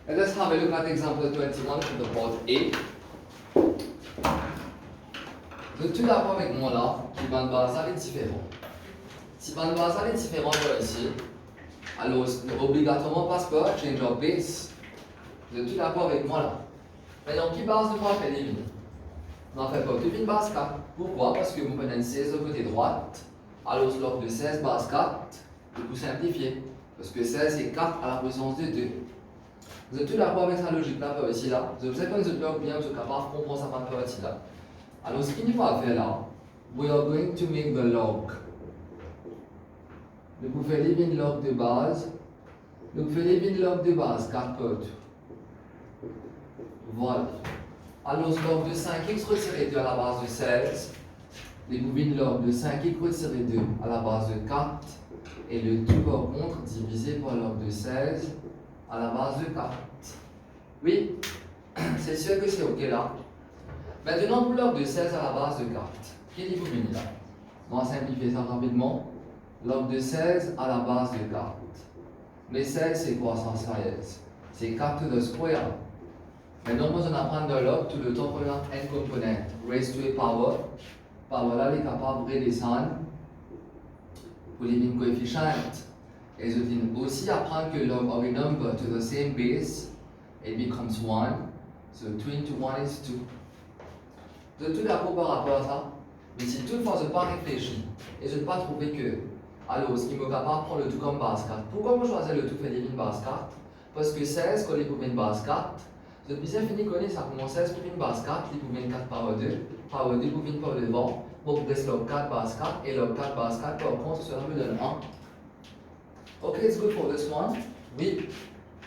Let us have a look at example 21 from the board A. Donc tout d'abord avec moi là, qui bande basale est différent. Si bande basale est différent ici, alors obligatoirement passe par change of base. Donc tout d'abord avec moi là. Maintenant, qui base de quoi fait éliminer? On en fait pas toute une base 4. Pourquoi? Parce que vous prenez 16 de côté droite, alors log de 16 base 4, et vous simplifiez. Parce que 16 c'est 4 à la puissance de 2. Vous êtes tout d'accord avec sa logique là, ici là. Vous savez quand vous êtes bien, vous êtes capable de comprendre ça par ici là. Alors ce qu'il nous va faire là, we are going to make the log. Donc vous faites les log de base. Donc vous faites les log de base 4 potes. Voilà. Alors log de 5x retiré 2 à la base de 16. Les bobines log de 5x retiré 2 à la base de 4. Et le tout par contre divisé par log de 16 à la base de 4. Oui, c'est sûr que c'est OK là. Maintenant, pour log de 16 à la base de 4, quel est le là? On va simplifier ça rapidement. Log de 16 à la base de 4. Mais 16, c'est quoi ça, 16? C'est 4 to the square. Maintenant, on apprend de log tout le temps qu'on a n component. Raised to a power. Power là, il est capable de redescendre pour les lignes coefficients. Et je dis aussi apprendre que log of a number to the same base, it becomes 1. So 2 into 1 is 2. De tout d'abord par rapport à ça, mais si toutefois je n'ai pas réfléchi et je n'ai pas trouvé que, alors ce qui me capable de prendre le tout comme base 4. Pourquoi moi choisir le tout fait des base 4? Parce que 16 quand il pour une base 4, je bien fini de connaître ça commence 16 pour une base 4, il pour une 4 par 2 pour une par devant, pour rester log 4 base 4 et log 4 base 4 par contre cela me donne 1. Ok, it's good for this one. Oui,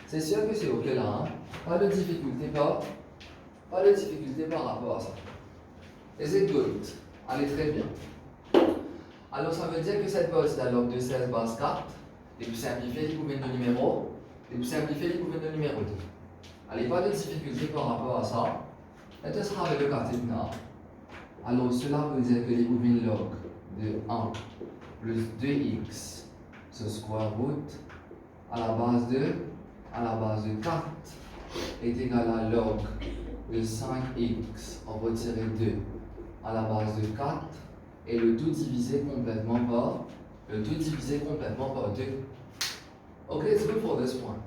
c'est sûr que c'est ok là, hein? Pas de difficulté par rapport à ça. Is it good? Allez, très bien. Alors, ça veut dire que cette base c'est la log de 16 base 4, et vous simplifiez les couverts de numéro, et vous simplifiez les couverts de numéro 2. Allez, pas de difficulté par rapport à ça. Let us have a look at it now. Alors, cela veut dire que les couverts log de 1 plus 2x, ce square root, à la base de 4, est égal à log de 5x, on va retirer 2 à la base de 4 et le tout divisé complètement par 2. Ok, it's good for this one.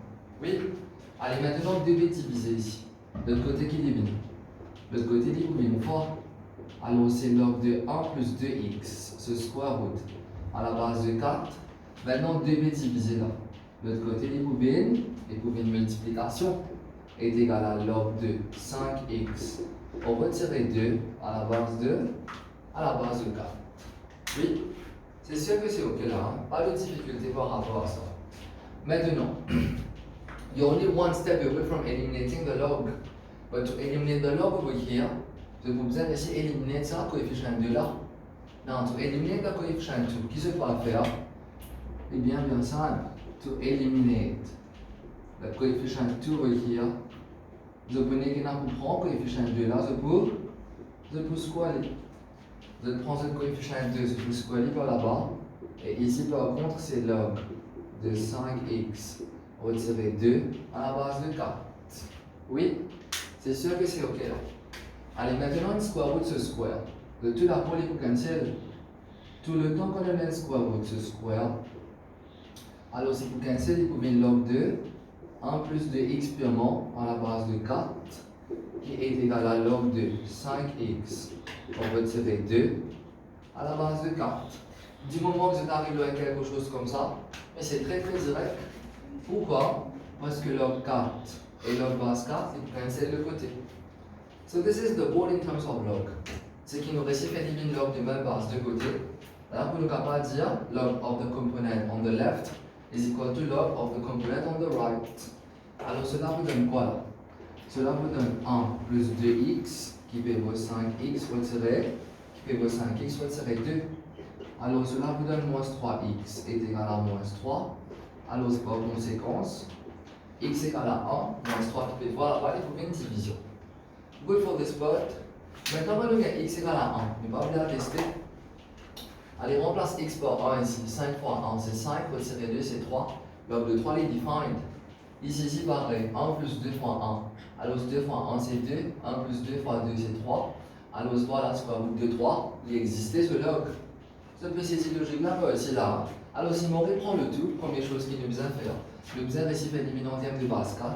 Oui. Allez, maintenant 2b divisé ici. De l'autre côté qui élimine. De l'autre côté il élimine fois. Alors c'est log de 1 plus 2x, ce square root, à la base de 4. Maintenant 2b divisé là. De l'autre côté les bobines multiplication est égal à log de 5x. On va retirer 2 à la base de 4. Oui, c'est sûr que c'est OK là, hein? Pas de difficulté par rapport à ça. Maintenant, you're only one step away from eliminating the log. But to eliminate the log over here, je vous besoin d'essayer d'éliminer ça, coefficient 2 là. Non, to eliminate the coefficient 2, qui se peut faire? Eh bien simple. To eliminate the coefficient 2 over here, je prenais qu'il n'a pas prendre coefficient 2 là, je peux squaler. Je prends ce coefficient 2, je peux squaler par là-bas. Et ici par contre, c'est log de 5x retirer 2 à la base de 4. Oui, c'est sûr que c'est OK là. Allez, maintenant, une square root ce square. De tout la pour les cancel. Tout le temps qu'on a un square root ce square, alors si vous cancel, il pouvez log de 1 plus de x purement à la base de 4 qui est égal à log de 5x. On va retirer 2 à la base de 4. Du moment que vous êtes arrivé à quelque chose comme ça, mais c'est très direct. Pourquoi? Parce que log 4 et log base 4, ils cancel le côté. So this is the board in terms of log. C'est qu'il nous réussit à éliminer log de même base de côté. Là, pour nous capable de dire log of the component on the left is equal to log of the component on the right. Alors cela vous donne quoi là? Cela vous donne 1 plus 2x qui fait vos 5x retiré, qui fait vos 5x retiré 2. Alors cela vous donne moins 3x est égal à moins 3. Alors c'est par conséquence, x égale à 1, moins 3 qui fait voilà, il faut faire une division. Good for this part. Maintenant, on a x égale à 1. Mais pas oublier à tester. Allez, remplace x par 1 ici. 5 fois 1, c'est 5. Retirer 2, c'est 3. Log de 3 est defined. Ici, pareil, 1 plus 2 fois 1. Alors 2 fois 1 c'est 2, 1 plus 2 fois 2 c'est 3. Alors voilà, square root de 3, il existait ce log. Ce petit logique-là, c'est là. Alors si on reprend le tout, première chose qu'il nous a fait, le besoin ici fait éliminer en termes de base 4,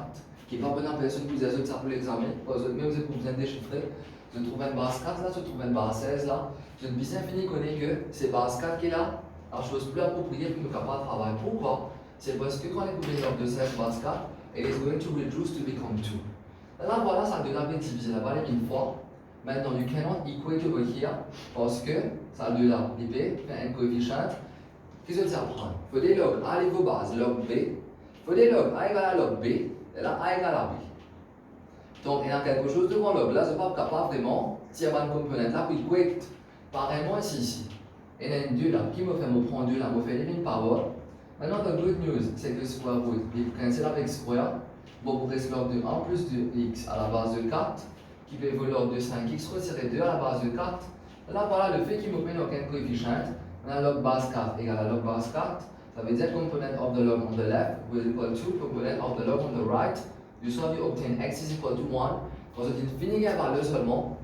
qui n'est pas bonne personne que vous avez ça pour l'examen, parce que même vous avez besoin de déchiffrer. Je trouve une base 4 là, je trouve une base 16 là. Je ne bien fini connaît que c'est base 4 qui est là, la chose plus appropriée pour nous capables de travailler. Pourquoi? C'est parce que quand on est combien de 16 base 4, it is going to reduce to become 2. Là voilà, ça doit bien diviser la balle une fois. Maintenant, you cannot equate over here parce que ça doit là, l'IP fait un coefficient. Qu'est-ce que ça prend? Il faut des log A niveau base, log B. Il faut des log A égale à log B, et là A égale à B. Donc, il y a quelque chose devant log là, je ne suis pas capable vraiment, si il y a une composante là, pour equate. Pareillement ici. Il y en a une 2 là, qui me fait me prendre 2 là, me fait l'éliminer power. Maintenant, la good news, c'est que square root, il faut cancel avec square. Bon, pour rester log de 1 plus de x à la base de 4, qui peut évoluer log de 5x retirer 2 à la base de 4. Là, voilà, le fait qu'il me prenne aucun coefficient, maintenant log base 4 égale à log base 4, ça veut dire component of the log on the left will equal to component of the log on the right. Du soit you obtain x is equal to 1. Quand je dis fini la valeur seulement,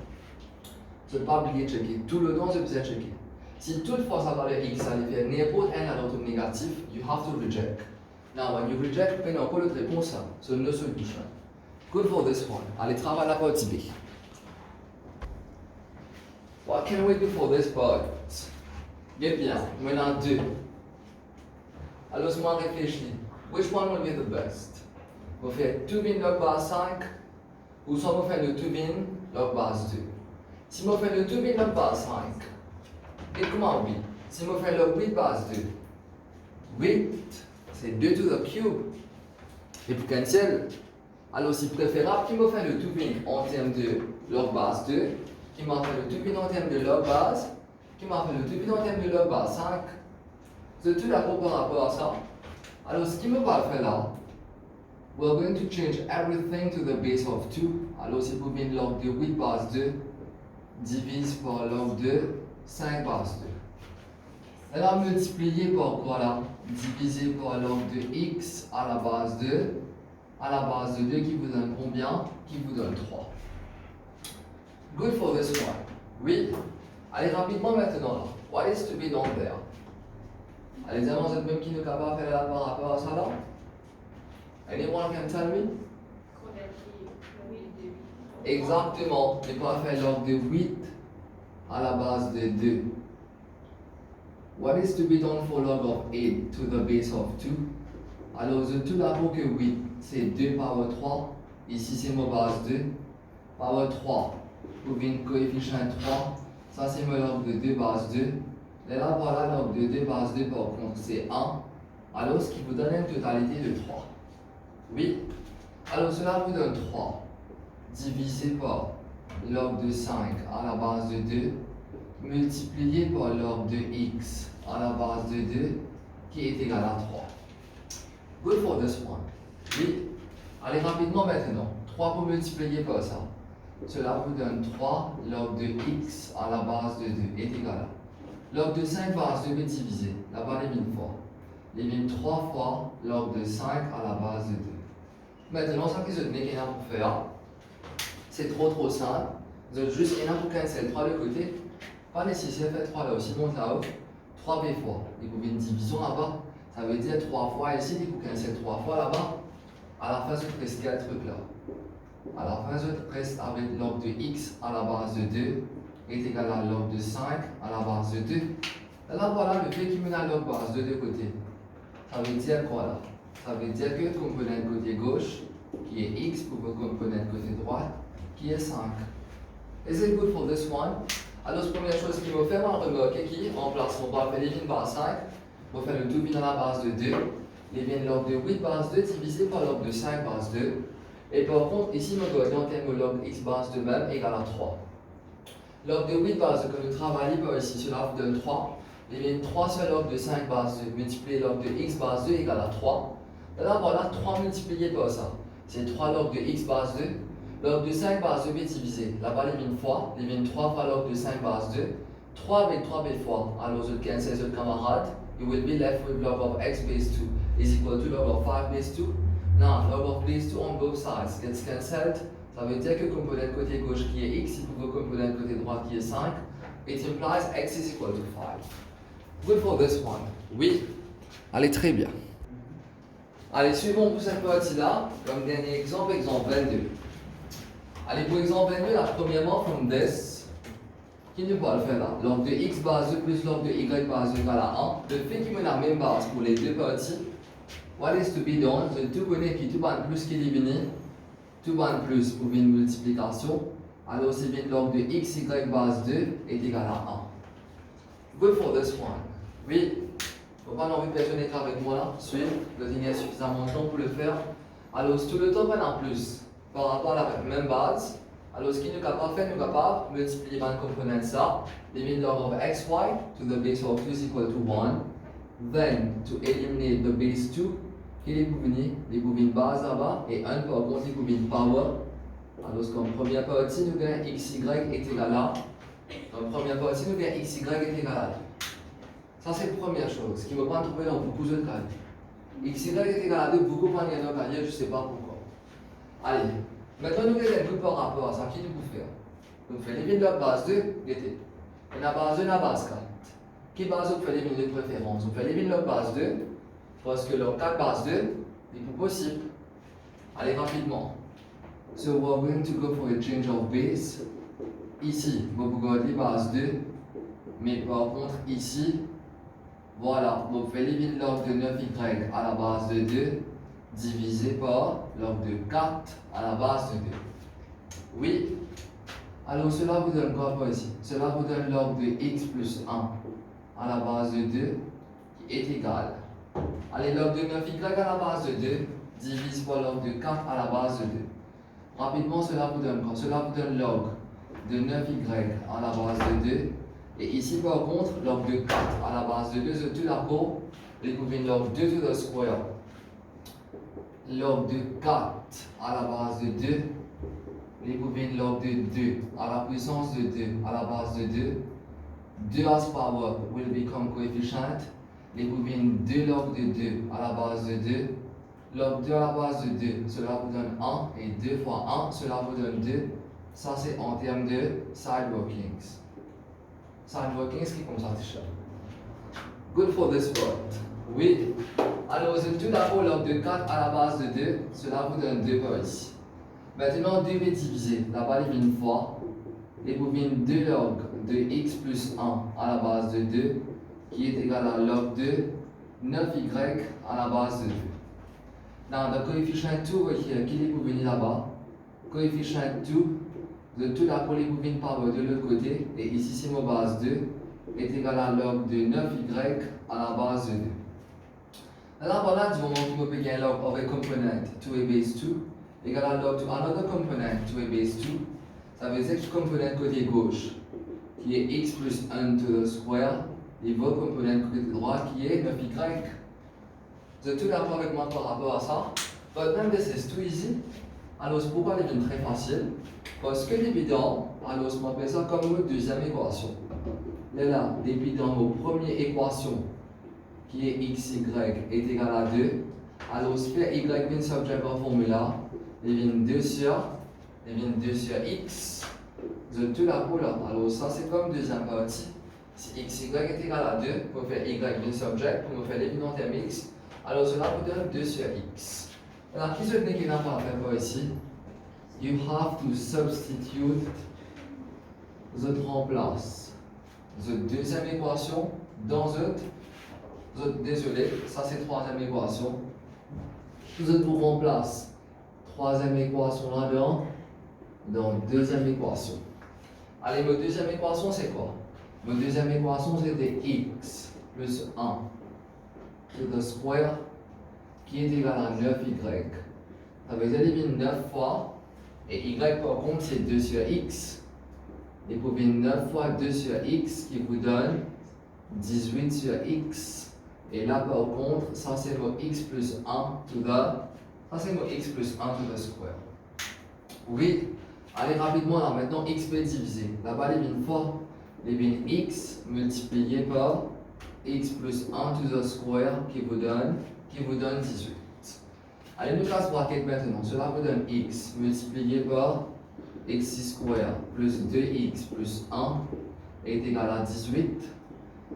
je ne pas oublier de checker. Tout le temps, je vais checker. Si toutefois sa valeur x ça fait n'importe un autre négatif, you have to reject. Now, when you reject, prenez encore l'autre réponse, c'est une solution. Good for this one. Allez, travaille la partie B. What can we do for this part? Bien, maintenant 2. Alors, moi réfléchis. Which one will be the best? Vous faites 2 bin log base 5 ou soit vous faites le 2 bin log base 2. Si vous faites le 2 bin log base 5, et comment 8? Si vous faites le 8 base 2, 8 c'est 2 to the cube. Et pour cancel, alors c'est préférable qu'il me fait le 2 bin en termes de log base 2, qui m'a fait le 2 bin en termes de log base, qui m'a fait le 2 bin en termes de log base 5. C'est tout d'accord par rapport à ça. Alors ce qui me va faire là, we're going to change everything to the base of 2. Alors si vous venez log de 8 base 2, divise par log de 5 base 2. Elle a multiplié par quoi là? Divisé par log de x à la base 2, à la base de 2 qui vous donne combien? Qui vous donne 3. Good for this one. Oui. Allez rapidement maintenant là. What is to be done there? Allez, vous êtes même qui nous capable de faire là par rapport à ça là? Anyone can tell me? Exactement. On va faire log de 8 à la base de 2. What is to be done for log of 8 to the base of 2? Alors, je tout d'abord que 8, c'est 2 power 3. Ici, c'est mon base 2. Power 3, vous avez un coefficient 3. Ça, c'est mon log de 2 base 2. Et là, voilà, log de 2 base 2, par contre, c'est 1. Alors, ce qui vous donne une totalité de 3. Oui. Alors, cela vous donne 3 divisé par log de 5 à la base de 2 multiplié par log de x à la base de 2 qui est égal à 3. Good for this one. Oui. Allez rapidement maintenant. 3 pour multiplier par ça. Cela vous donne 3 log de x à la base de 2 est égal à. Log de 5 base 2 est divisé. Là-bas, les mine fois. Les mine 3 fois log de 5 à la base de 2. Maintenant, ça que je tenais qu'il y a pour faire, c'est trop simple. Vous avez juste un pour cancel 3 de côté. Pas nécessaire de faire 3 là aussi, monte là-haut. 3b fois. Et vous avez une division là-bas. Ça veut dire 3 fois ici, vous cancel 3 fois là-bas. À la fin, je reste quel truc là? À la fin, je reste avec log de x à la base de 2 est égal à log de 5 à la base de 2. Et là, voilà le fait qu'il mène à log base de 2 côtés. Ça veut dire quoi là? Ça veut dire que le component côté gauche, qui est x, pour le component côté droite, qui est 5. Is it good for this one? Alors, la première chose qu'il me fait, on remarque qui remplace mon bas fait les base 5, on fait le 2 bin à la base de 2, les bin log de 8 base 2 divisé par log de 5 base 2. Et par contre, ici, on doit en termes de log x base de même égale à 3. Log de 8 base que nous travaillons par ici, cela vous donne 3. Et bien 3 sur log de 5 base 2 multiplié log de x base 2 égale à 3. Et là voilà 3 multiplié par ça. C'est 3 log de x base 2. Log de 5 base 2 est divisé. Là-bas les mines fois. Les mines 3 fois log de 5 base 2. 3 avec 3 bêtes fois. Alors je cancel ce camarade. You will be left with log of x base 2 is equal to log of 5 base 2. Now, log of these two on both sides gets cancelled. Ça veut dire que component côté gauche qui est x, il faut que component côté droit qui est 5. It implies x is equal to 5. Good for this one. Oui. Allez, très bien. Allez, suivons pour cette partie-là. Comme dernier exemple, exemple 22. Allez, pour exemple 22, là, premièrement, from this, qui ne peut pas le faire là? Log de x base 2 plus log de y base 2 égale à 1. Le fait qu'il met la même base pour les deux parties, what is to be done? Je tout connais qui tout ban plus qui est éliminé. Tout ban plus pour une multiplication. Alors, c'est bien log de x, y base 2 est égal à 1. Good for this one. Oui. Il ne faut pas non plus personne être avec moi là. Suivre. Il y a suffisamment de temps pour le faire. Alors, si tout le temps on en plus par rapport à la même base, alors ce qui nous capable faire, nous capable multiplier par une composante ça. Limit log of xy to the base of 2 is equal to 1. Then, to eliminate the base 2, qui est les bouvines base là-bas, et 1 par contre les bouvines power. Alors, comme première partie, nous gagnons xy est égal à. Comme première partie, nous gagnons xy est égal à 2. Ça, c'est la première chose qui ne va pas trouver dans beaucoup de cas. Xy est égal à 2, beaucoup pas gagner dans le je ne sais pas pourquoi. Allez, maintenant nous avons un peu par rapport à ça, qui nous peut faire? Nous faisons l'éliminer de la base 2, l'été. Et la base 2, la base 4. Qui base vous fait l'éliminer de préférence? Vous faites l'éliminer de la base 2, parce que leur 4 base 2 est plus possible. Allez, rapidement. So we're going to go for a change of base. Ici, vous pouvez garder base 2, mais par contre, ici, voilà, vous faites l'éliminer log de 9y à la base de 2 divisé par log de 4 à la base de 2. Oui. Alors cela vous donne quoi par ici? Cela vous donne log de x plus 1 à la base de 2 qui est égal. Allez, log de 9y à la base de 2 divise par log de 4 à la base de 2. Rapidement, cela vous donne quoi? Cela vous donne log de 9y à la base de 2. Et ici, par contre, log de 4 à la base de 2, je tout la peau, découvrir log 2 to the square. Log de 4 à la base de 2, découvrir log de 2 à la puissance de 2 à la base de 2. 2 as power will become coefficient. Découvrir 2 log de 2 à la base de 2. Log 2 à la base de 2, cela vous donne 1. Et 2 fois 1, cela vous donne 2. Ça, c'est en termes de side workings. Side workings qui est comme ça, t-shirt. Good for this part. Oui. Alors, vous êtes tout d'abord log de 4 à la base de 2. Cela vous donne 2 par ici. Maintenant, 2 est divisé. Là-bas, il y a une fois. Et vous avez 2 log de x plus 1 à la base de 2, qui est égal à log de 9y à la base de 2. Now, the coefficient 2 over here, qui est pour venir là-bas. Coefficient 2, de tout d'abord, les bouvines power de l'autre côté. Et ici, c'est ma base 2, est égal à log de 9y à la base de 2. Là, voilà, du moment que vous avez un log of a component to a base 2 égal à log to another component to a base 2. Ça veut dire que le component côté gauche, qui est x plus 1 to the square, et votre component côté droit, qui est 9y. Vous êtes tout d'accord avec moi par rapport à ça? But même this is too easy. Alors, pourquoi il devient très facile? Parce que l'évident, alors on appelle ça comme une deuxième équation. Là, depuis dans nos première équation, qui est xy est égal à 2, alors si y vient subject en formula, il vient 2 sur x, de tout la couleur. Alors ça c'est comme deuxième partie. Si xy est égal à 2, pour faire y vient subject, pour faire l'évident terme x, alors cela vous donne 2 sur x. Alors qui se tenait qui n'a pas à faire ici? You have to substitute the remplace the deuxième équation dans désolé, ça c'est troisième équation. Vous remplace troisième équation là-dedans dans deuxième équation. Allez, ma deuxième équation c'est quoi? Ma deuxième équation c'était x plus 1 to the square qui est égal à 9y. Ça veut dire qu'il y a 9 fois, et y par contre c'est 2 sur x. Et vous avez 9 fois 2 sur x qui vous donne 18 sur x. Et là par contre, ça c'est mon x plus 1 to the, ça c'est mon x plus 1 to the square. Oui, allez rapidement là, maintenant x peut être divisé. Là-bas il y a une fois, il y a x multiplié par x plus 1 to the square qui vous donne 18. Allez, nous casse bracket maintenant. Cela vous donne x multiplié par x square plus 2x plus 1 est égal à 18.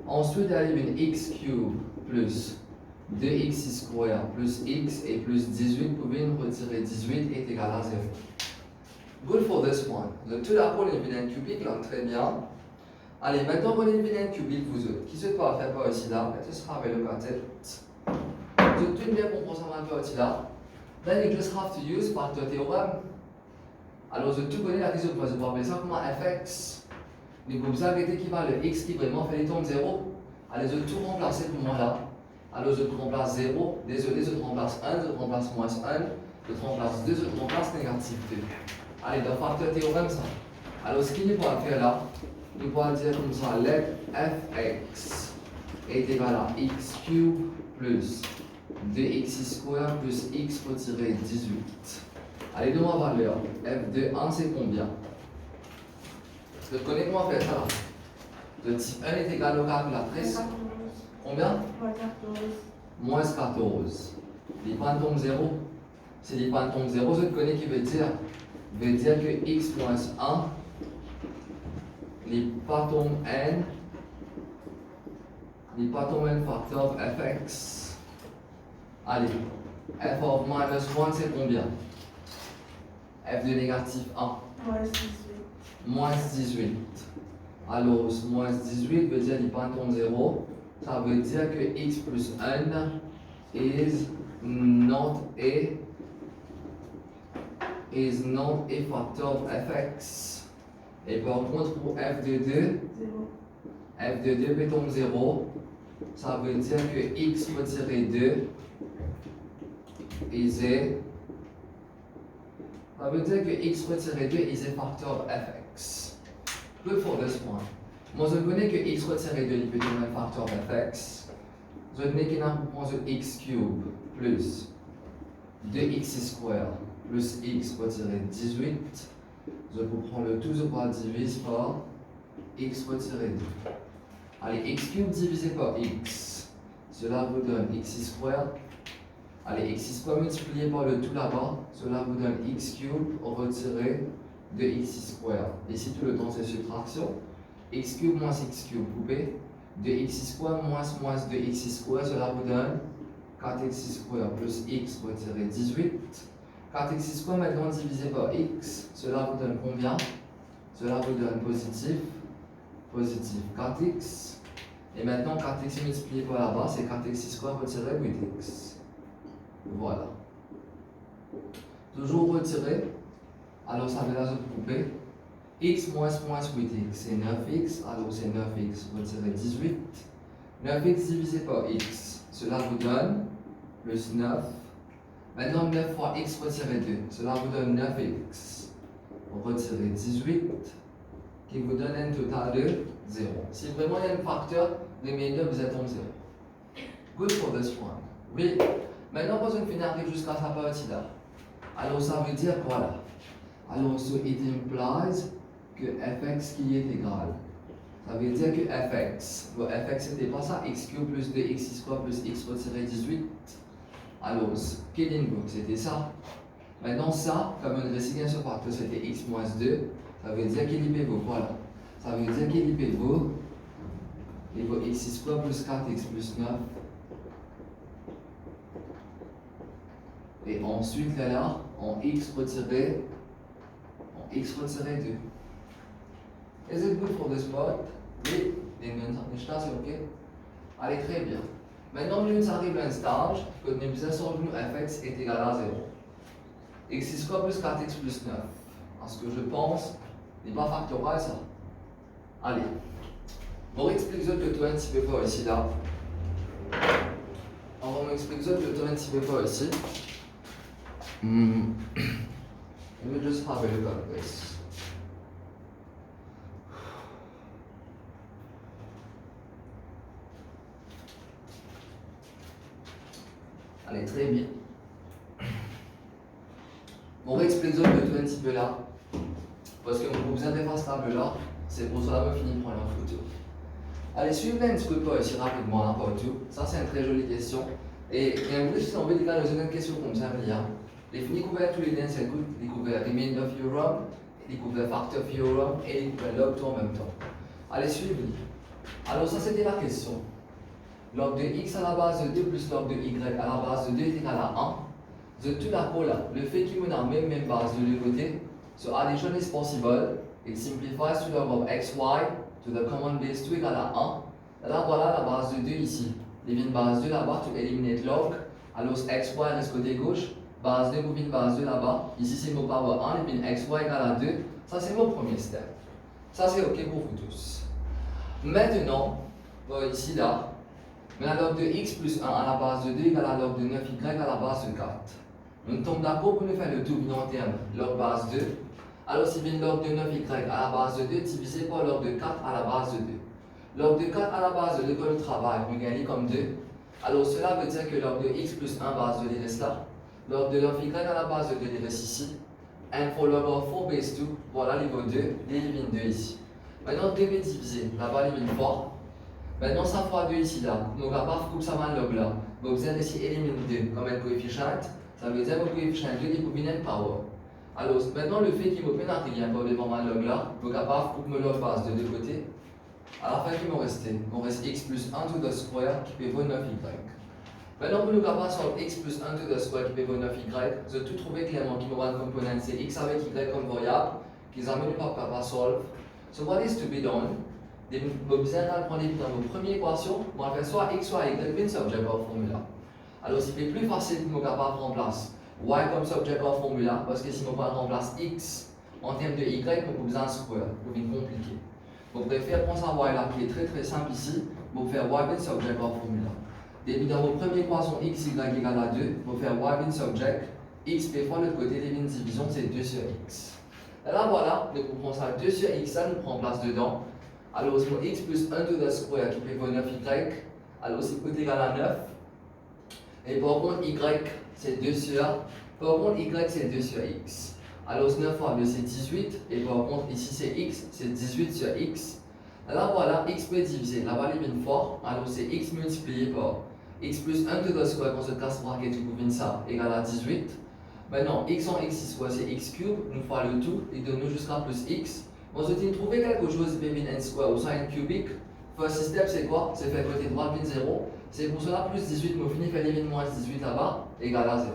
Ensuite, elle élimine x cube plus 2x square plus x et plus 18. Vous pouvez nous retirer 18 est égal à 0. Good for this one. Donc, tout d'abord, l'éliminer cubique, là, très bien. Allez, maintenant, on élimine un cubique, vous autres. Qui souhaite pas faire par ici là, et ce sera avec le côté. Tout bien comprendre ça un peu ici là. Then you just have to use factor théorème. Alors, je tout connais la question, je vais appeler ça comme fx. Donc, vous avez qui va le x qui vraiment fait les tons de 0. Allez, je tout remplacer pour moi là. Alors, je remplace 0. Désolé, je remplace 1, je remplace moins 1. Je remplace 2, je remplace négatif 2. Allez, dans facteur théorème, ça. Alors, ce qu'il nous va faire là, nous pourrons dire comme ça, let fx est égal à x cube plus 2x square plus x retiré 18. Allez, donne-moi valeur. f de 1, c'est combien? Je connais comment faire ça là. Le type 1 est égal au calculatrice. Combien? Moins 14. Les points tombent 0. Si les points tombent 0, je connais qui veut dire que x moins 1, les points tombent n, facteur fx. Allez, f of minus 1 c'est combien? F de négatif 1. Moins 18. Alors, moins 18 veut dire les points tombent 0. Ça veut dire que x plus 1 is not a factor of fx. Et par contre, pour f de 2, f de 2 peut tomber 0. Ça veut dire que x retiré 2 is a. Ça veut dire que x retiré 2 is a factor of fx. Good for this one. Moi, je connais que x retiré 2 il peut donner un facteur of fx. Je connais qu'il y a un proposition x cube plus 2x square plus x retiré 18. Je peux prendre le tout, je peux diviser par x retiré 2. Allez, x cube divisé par x. Cela vous donne x square. Allez, x square multiplié par le tout là-bas. Cela vous donne x cube retiré de x square. Ici, tout le temps, c'est subtraction. X cube moins x cube coupé. 2x square moins 2x square, cela vous donne 4x square plus x retiré 18. 4x square maintenant divisé par x, cela vous donne combien? Cela vous donne positif 4x. Et maintenant 4x multiplié par là-bas, c'est 4x square retiré 8x. Voilà. Toujours retiré. Alors ça veut dire couper. X moins 8x, c'est 9x. Alors c'est 9x retiré 18. 9x divisé par x, cela vous donne plus 9. Maintenant 9 fois x retiré 2, cela vous donne 9x retiré 18, qui vous donne un total de 0. Si vraiment il y a un facteur, les milieux vous êtes en 0. Good for this one. Oui. Maintenant, quand on finit arrive jusqu'à sa partie-là, alors ça veut dire voilà. Alors, so it implies que fx qui est égal. Ça veut dire que fx, bon, fx c'était pas ça, x cube plus 2x square plus x retiré 18. Alors, quel input c'était ça. Maintenant, ça, comme on résigne ce facteur, c'était x moins 2. Ça veut dire qu'il y pivot, voilà. Ça veut dire qu'il y pivot. Il vaut x square plus 4x plus 9. Et ensuite, là, en x retiré 2. Is it good for this part? Oui, c'est ok. Allez, très bien. Maintenant, nous arrivons à un stage que nous disons que fx est égal à 0. X square plus 4x plus 9. Parce que je pense, n'est pas factoriel ça. Allez. On va expliquer le tout un petit peu par ici là. On va m'expliquer le tout un petit peu par ici. Let me just have a look at this. Allez, très bien. On va expliquer le tout un petit peu là. Parce que vous besoin de faire ce table là, c'est pour cela que je finis de prendre une photo. Allez, suivez un petit peu pas ici rapidement là partout. Ça, c'est une très jolie question. Et si on veut dire une question comme ça, les finis couverts tous les liens, c'est good. Les couverts remainder of theorem, les couverts factor theorem et les couverts log 2 en même temps. Allez, suivez. Alors, ça c'était la question. Log de x à la base de 2 plus log de y à la base de 2 est égal à 1. De tout là, le fait qu'il me a même base de deux côtés, so addition is possible. It simplifies to log of xy to the common base 2 égale à 1. Là, voilà la base de 2 ici. Il y a une base 2 là-bas, tu élimines log. Alors, xy reste côté gauche. Base 2 pour une base 2 là-bas. Ici, c'est mon power 1 et puis xy égale à 2. Ça, c'est mon premier step. Ça, c'est OK pour vous tous. Maintenant, ici, là, la log de x plus 1 à la base de 2 égale à log de 9y à la base de 4. Nous tombons d'accord pour nous faire le tout en termes log base 2. Alors, si bien log de 9y à la base de 2 divisé par log de 4 à la base de 2. Log de 4 à la base de 2 quand nous travaillons, nous gagnons comme 2. Alors, cela veut dire que log de x plus 1 base de 2 reste là. Log de 9y à la base de 2 reste ici. And for log of 4 base 2, voilà niveau 2, l'élimine 2 ici. Maintenant, 2 est divisé, là-bas, l'élimine 4. Maintenant, ça fois 2 ici, là. Donc, à part que ça va log là. Donc, vous avez ici élimine 2 comme un coefficient. Ça veut dire que le coefficient 2 est pour une power. Alors, maintenant, le fait qu'il me prenne un rien pour devant ma log là, donc à part que me log base de deux côtés, à la fin, il me reste x plus 1 to the square qui peut vaut 9y. Maintenant, pour nous capables sur x plus 1 to the square qui peut vaut 9y, je vais tout trouver clairement qui me voit une componente, c'est x avec y comme variable, qu'ils amènent pas capable solve. So, what is to be done? Vous avez besoin d'apprendre dans vos premières équations, on va faire soit x soit y, une subject of formula. Alors, c'est plus facile pour nous capables de remplacer y comme subject of formula, parce que si on remplace x en termes de y, on a besoin de square, c'est compliqué. On préfère prendre ça y là qui est très simple ici, pour faire y bin subject of formula. Depuis dans vos premières équations x, y égale à 2, pour faire y bin subject, x p fois l'autre côté, les lignes division, c'est 2 sur x. Et là voilà, nous prenons ça 2 sur x, ça nous prend place dedans. Alors c'est x plus 1 to the square qui peut vaut 9y, alors c'est côté égal à 9. Et par contre, y, c'est 2 sur. Par contre, y, c'est 2 sur x. Alors, 9 fois 2, c'est 18. Et par contre, ici, c'est x, c'est 18 sur x. Là, voilà, x peut diviser. Là-bas, il une fois. Alors, c'est x multiplié par x plus 1 to the square, quand on se casse bracket, vous pouvez ça, égale à 18. Maintenant, x en x square, c'est x cube. Nous fois le tout, et donne-nous jusqu'à plus x. On se dit, trouver quelque chose, b n square ou sin cubique. First step, c'est quoi? C'est faire côté droit, bin 0. C'est pour cela, plus 18, nous finissons par éliminer moins 18 là-bas, égal à 0.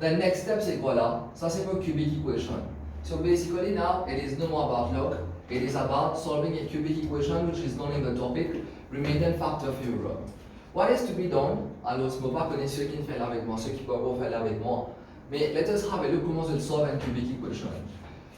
The next step, c'est quoi là? Ça, c'est mon cubic equation. So basically now, it is no more about log, it is about solving a cubic equation, which is known in the topic, remaining factor theorem. What is to be done? Alors, je ne peux pas connaître ceux qui ne font avec moi, ceux qui peuvent pas faire avec moi. Mais let us have a look comment je solve un cubic equation.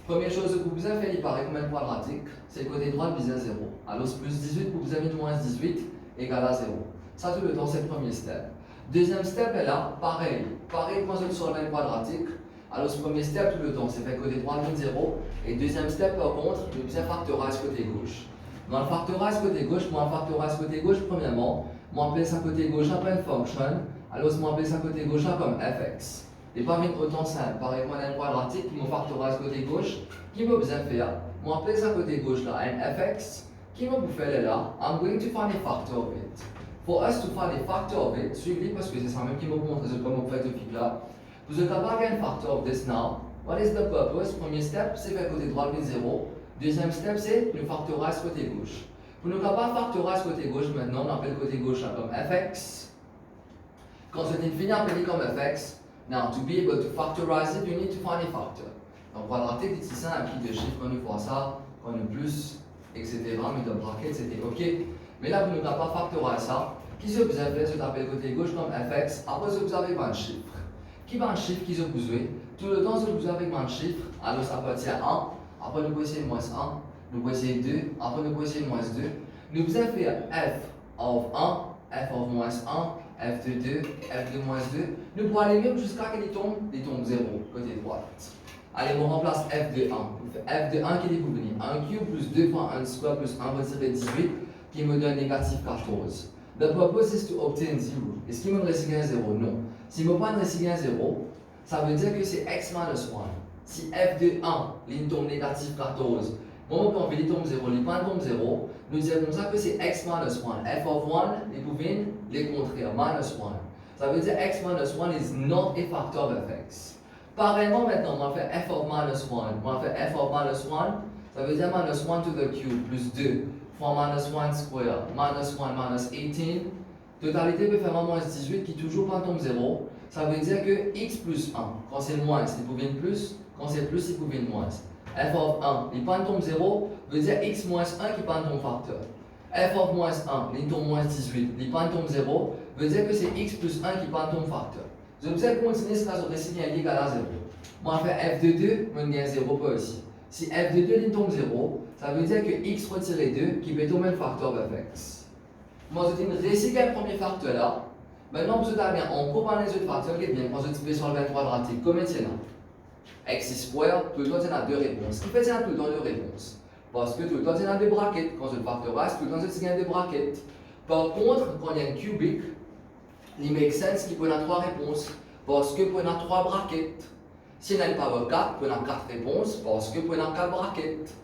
Première chose que vous avez fait, il paraît comme un quadratique, c'est le côté droit vis à 0. Alors, plus 18 pour vous avez moins 18 égale à 0. Ça, tout le temps, c'est le premier step. Deuxième step est là, pareil quand je solve un quadratique. Alors, ce premier step, tout le temps, c'est fait côté droit vis 0. Et deuxième step, par contre, je vais bien factorize côté gauche. Dans le factorize côté gauche, moi, factorize côté gauche, premièrement, moi, appelle ça côté gauche comme une function. Alors, moi, appelle ça côté gauche comme fx. Et pas vite autant simple, pareil, moi, un quadratique qui me factorise côté gauche, qui me besoin faire, moi, appelle ça côté gauche là, un fx, qui me faire là, I'm going to find a factor of it. For us to find a factor of it, suivez parce que c'est ça même qui me montre comment vous faites le fil là. Vous êtes capable de factor of this now. What is the purpose? Premier step, c'est faire côté droit vis 0. Deuxième step, c'est nous factorize côté gauche. Pour nous capable de factorize côté gauche maintenant, on appelle côté gauche comme fx. Quand c'est fini appelé comme fx, now to be able to factorize it, you need to find a factor. Donc quadratique, c'est ça, un petit de chiffres, quand on voit ça, quand on plus, etc. Mais dans le bracket, c'était OK. Mais là, vous ne pouvez pas factoriser ça. Qui se vous avez fait, appelle côté gauche comme fx. Après, vous avez un chiffre. Qui va un chiffre qui se vous avez? Tout le temps, vous avez un chiffre. Alors, ça peut être 1. Après, nous pouvons essayer moins 1. Nous pouvons essayer 2. Après, nous pouvons essayer moins 2. Nous pouvons faire f of 1, f of moins 1, f de 2, f de moins 2. Nous pouvons aller même jusqu'à qu'il tombe 0, côté droite. Allez, on remplace f de 1. F de 1 qui est pour venir. 1 cube plus 2 fois 1 square plus 1 retiré 18 qui me donne négatif 14. The purpose is to obtain 0. Est-ce qu'il me reste 0? Non. Si je me prends reste 0, ça veut dire que c'est x minus 1. Si f de 1, il tombe négatif 14, bon, on peut tombe 0, il tombe 0, nous disons comme ça que c'est x minus 1. F of 1, les pouvines, les contraires, minus 1. Ça veut dire x minus 1 is not a factor of fx. Pareillement, maintenant, on va faire f of minus 1. On va faire f of minus 1, ça veut dire minus 1 to the cube plus 2 fois minus 1 square, minus 1 minus 18. Totalité peut faire moins 18 qui toujours pas tombe 0. Ça veut dire que x plus 1, quand c'est moins, il pouvait une plus, quand c'est plus, il pouvait une moins. f of 1, il pas tombe 0, veut dire x moins 1 qui pas tombe facteur. f of moins 1, il tombe moins 18, il pas tombe 0, veut dire que c'est x plus 1 qui pas tombe facteur. Je vais continuer ce cas sur récit égal à 0. Moi, je vais f de 2, je gagne 0 pas aussi. Si f de 2 il tombe 0, ça veut dire que x retiré 2 qui peut tomber le facteur de fx. Moi, je vais réciter le premier facteur là. Maintenant, vous allez en coupant les autres facteurs qui est bien. Quand je vais sur le 23 quadratique, comme maintenant. X square, tout le temps, il y a deux réponses. Ce qui fait qu'il y a tout le temps deux réponses. Parce que tout le temps, il y a deux brackets. Quand je factorise, tout le temps, il y a deux brackets. Par contre, quand il y a un cubique, il make sense qu'il peut y avoir trois réponses. Parce que pour y avoir trois brackets. Si on a une power 4, on a 4 réponses. Parce que pour y avoir 4 brackets.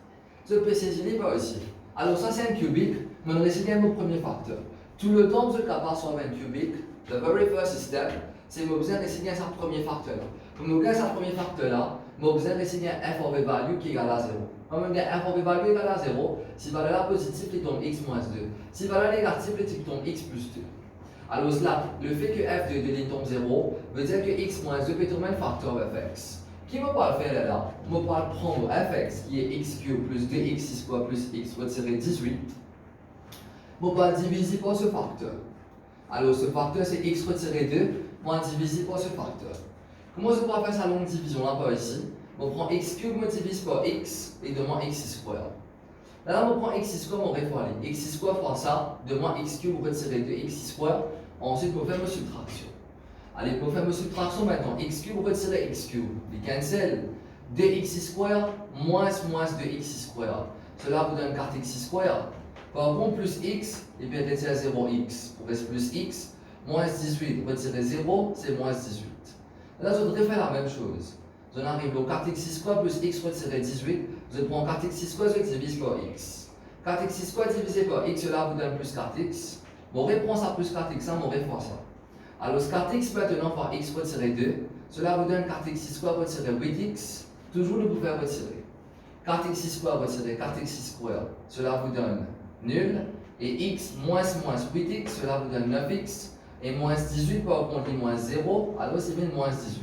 Ce PCJ n'est pas aussi. Alors, ça, c'est un cubique. Mais on récite mon premier facteur. Tout le temps, vous êtes capable de sauver un cubique. The very first step, c'est que vous avez réciter ce premier facteur là. Pour vous avez ce premier facteur là, vous avez réciter un f of a value qui est égal à 0. Quand vous avez f of a value égal à 0, si la valeur positive, il tombe x moins 2. Si la valeur négative, il tombe x plus 2. Alors là, le fait que f de 2 tombe 0, veut dire que x moins 2 peut tomber un facteur de fx. Qui ne va pas le faire là? On va prendre fx qui est x cube plus 2x square plus x retiré 18. On va diviser par ce facteur. Alors ce facteur c'est x retiré 2, moins divisé par ce facteur. Comment je pourrais faire sa longue division là par ici? On prend x cube, on divise par x et de moins x square. Là on prend x square, on réfère aller. X square fois ça, de moins x cube retiré 2 x square. Ensuite on fait une subtraction. Allez, pour faire une subtraction maintenant, x cube retiré x cube, les cancel. 2x square moins 2x square. Cela vous donne 4x square. Par contre, plus x, et puis retirer 0x, pour rester plus x, moins 18, retirer 0, c'est moins 18. Là, je voudrais faire la même chose. Je arrive au 4x square plus x retirer 18, je prends 4x square, je divise par x. 4x square divisé par x, cela vous donne plus 4x. Mon réponse à plus 4x, ça, mon réponse ça. Alors, 4x maintenant par x retiré 2, cela vous donne 4x square retiré 8x, toujours nous pouvons retirer. 4x square retiré 4x square, cela vous donne nul, et x moins 8x, cela vous donne 9x, et moins 18 par contre est moins 0, alors c'est bien moins 18.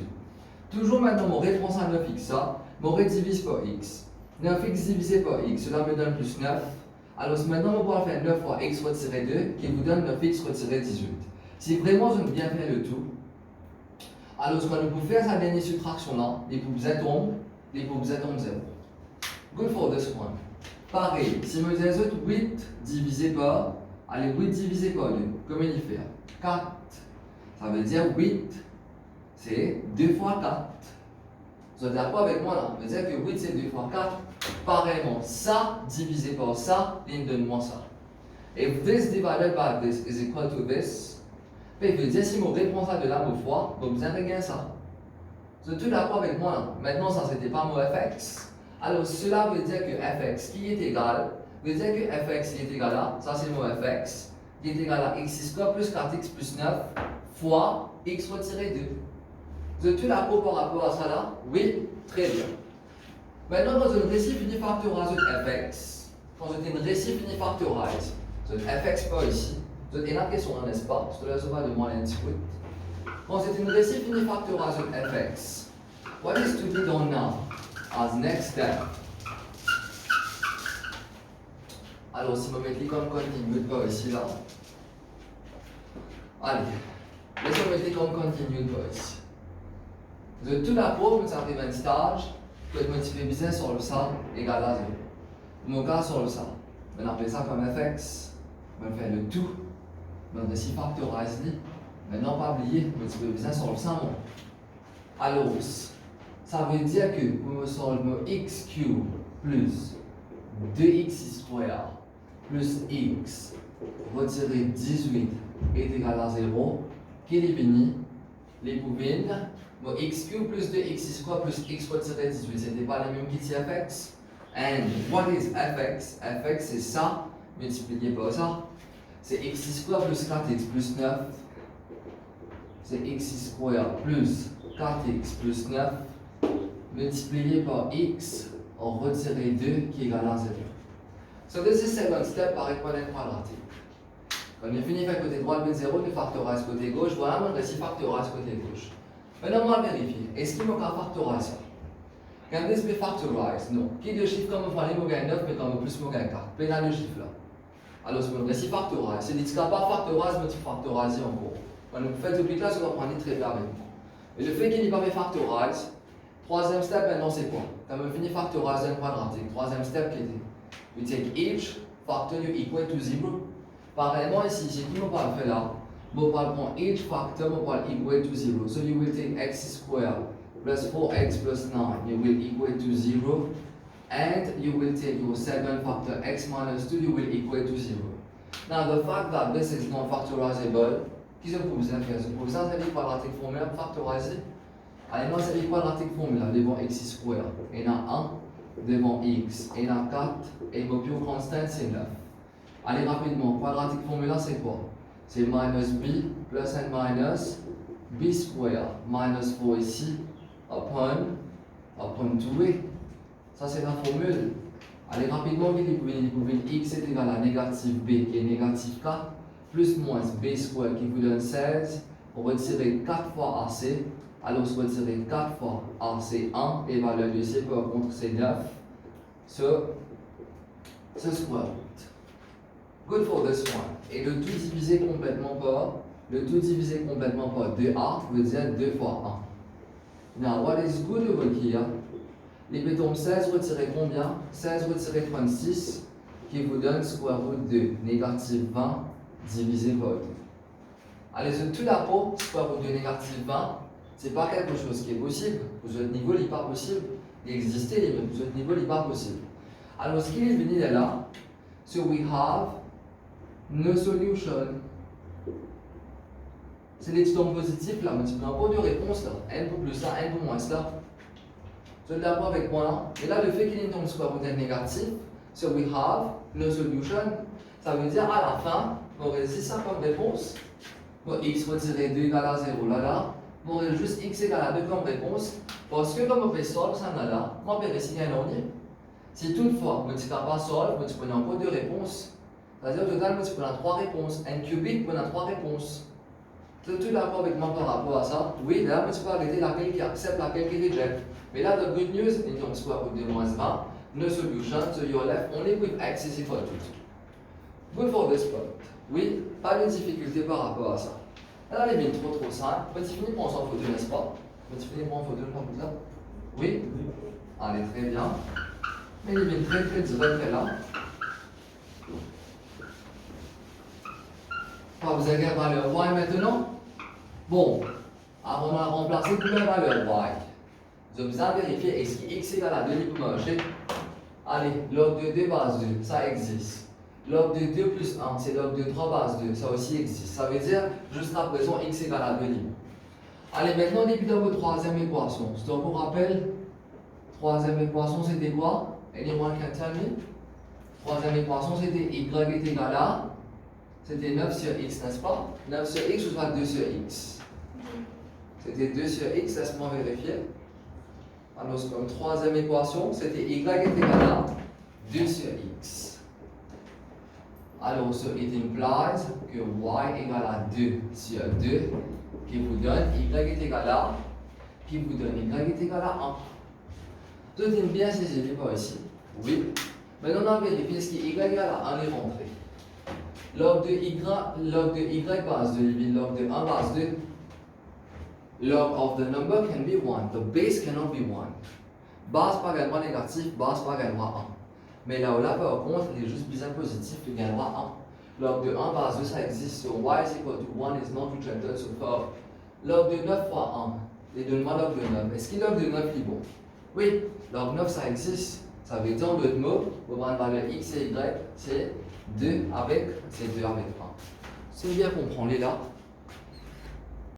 Toujours maintenant, mon réponse à 9x, ça, mon redivise par x. 9x divisé par x, cela me donne plus 9. Alors maintenant, on va faire 9 fois x retiré 2, qui vous donne 9x retiré 18. Si vraiment je veux bien faire le tout, alors ce qu'on peut faire, c'est la dernière subtraction là, les poubs tombe 0. Good for this one. Pareil, si je dis 8 divisé par, allez, 8 divisé par 2, comment il fait? 4. Ça veut dire 8, c'est 2 fois 4. Vous êtes d'accord avec moi là? Ça veut dire que 8 c'est 2 fois 4. Pareillement, ça divisé par ça, il donne moins ça. If this divided by this is equal to this, ça veut dire si mon réponse à de la fois, vous besoin de gagner ça. Vous êtes tous d'accord avec moi là? Maintenant, ça c'était pas mon fx. Alors cela veut dire que fx qui est égal, veut dire que fx qui est égal à, ça c'est mon fx, qui est égal à x square plus 4x plus 9 fois x retiré 2. Vous êtes tous d'accord par rapport à ça là? Oui, très bien. Maintenant, dans un récit fini factorise de fx, quand j'ai une récit fini factorise, de fx pas ici, vous avez une question, n'est-ce pas? Je te laisse pas de moi l'inscrire. Quand c'est une récit fini factorise de fx, what is to be done now? As next step. Alors, si je mets comme continue pas ici là. Allez, laissez-moi mettre comme continue pas ici. De tout d'abord, vous arrivez à un stage que je multiplie bien sur le ça égal à 0. Mon cas sur le ça. On appelle ça comme fx. On fait le tout. On récit factorise. Maintenant, pas oublier, multiplier bien sur le ça. Alors, ça veut dire que pour me solver x cube plus 2x square plus x retirer 18 est égal à 0, qui élimine les pouvines. Mon x cube plus 2x square plus x retiré 18, c'était pas les mêmes qui disent fx. And what is fx? Fx c'est ça, multiplié par ça. C'est x square plus 4x plus 9. c'est x square plus 4x plus 9 multiplié par x, on retire 2 qui est égal à 0. So this is second step par exponent quadratique. Quand on a fini avec côté droit de 0, on factorise côté gauche. Voilà, on réussit factorise côté gauche. Maintenant, on va vérifier. Est-ce qu'il me factorise ça? Quand on dit factorise, non. Qui de chiffre comme on fait 9, mais comme plus 4? Plein de chiffres là. Alors, si on réussit factorise, c'est dit que pas factorise, mais tu factorises encore. Quand on fait depuis là, ça va prendre très bien avec moi. Et le fait qu'il n'y ait pas fait factorise, troisième step maintenant c'est quoi? Quand on finit factorise un quadratique, troisième step qui est we take each factor you equal to 0. Pareillement ici, j'ai qui on va faire là? On va prendre each factor, on va equal to 0. So you will take x squared plus 4x plus 9, you will equal to 0. And you will take your second factor x minus 2, you will equal to 0. Now the fact that this is not factorizable, qu'est-ce que vous avez fait? Vous avez une quadratique formule pour factoriser. Allez, non, c'est une quadratique formule devant x square. Il y en a 1 devant x, il y en a 4, et le plus constant c'est 9. Allez rapidement, quadratique formule c'est quoi? C'est minus b plus n minus b square minus 4 ici upon 2a. Ça c'est la formule. Allez rapidement, vous pouvez x est égal à négatif b qui est négatif 4 plus moins b square qui vous donne 16. On retire 4 fois ac. Alors on retire 4 fois ac1 et valeur de c par contre c'est 9. Ce square root. Good for this one. Et le tout divisé complètement par 2a veut dire 2 fois 1. Now what is good over here? Les bétons 16 retiré combien? 16 retiré 36 qui vous donne square root de négatif 20 divisé par 2. Allez, tout d'abord, square root de négatif 20, c'est pas quelque chose qui est possible. Pour ce niveau, il n'est pas possible. Il existe, mais pour ce niveau, il n'est pas possible. Alors, ce qui est venu de là, so we have no solution. C'est l'expression positive là, mais tu n'as pas de réponse là. N pour plus là, N pour moins là. Tu es d'accord avec moi là? Et là, le fait qu'il y ait une square root négatif, so we have no solution, ça veut dire à la fin, on aurait ça comme réponse. Bon, x retiré 2 égale à 0 là, on aurait juste x égale à 2 comme réponse, parce que comme on fait solve, ça là, on peut réussir un ornier. Si toutefois, on ne peut pas solve, on peut encore 2 réponses. C'est-à-dire au total, on peut avoir 3 réponses. N cubique, on a 3 réponses. Tu es d'accord avec moi par rapport à ça? Oui, là, on peut arrêter laquelle qui accepte, laquelle qui rejette. Mais là, the good news, in your square root de moins 20, no solution, so you're left only with x is equal to 2. Good for this part. Oui, pas de difficulté par rapport à ça. Là, les mines trop simples. Petit fini pour en s'en photo, n'est-ce pas? Petit fini pour en photo, comme ça? Oui? Allez, très bien. Mais les mines très directes là. Vous avez la valeur y maintenant? Bon, avant de la remplacer pour la valeur y. Je vous ai vérifié, est-ce que x égale à 2 pour marcher? Allez, log de 2 base 2, ça existe. Log de 2 plus 1, c'est log de 3 base 2, ça aussi existe. Ça veut dire, jusqu'à présent, x égale à 2 libres. Allez, maintenant, on débute votre troisième équation. Je vous rappelle, troisième équation, c'était quoi? Anyone can tell me? Troisième équation, c'était y est égal à, c'était 9 sur x, n'est-ce pas? 9 sur x, ou soit 2 sur x. C'était 2 sur x, laisse-moi vérifier. Alors, comme troisième équation, c'était y est égal à 2 sur x. Alors, so it implies que y égale à 2 sur 2, qui vous donne y est égal à, qui vous donne y est égal à 1. Tout est bien saisi par ici. Oui. Maintenant, on va vérifier ce qui est y égale à 1 est rentré. Log de y base 2, log de 1 base 2. Log of the number can be 1. The base cannot be 1. Base par également négatif, base par également 1. Mais là où là, par contre, il est juste bien positif, il gagnera 1. Log de 1 base 2, ça existe. So y is equal to 1 is not rejected. So for log de 9 fois 1. Et donne-moi log de 9. Est-ce qu'il log de 9 est bon? Oui, log 9, ça existe. Ça veut dire en d'autres mots, pour prendre la valeur x et y, c'est 2 avec 1. C'est bien comprendre les là.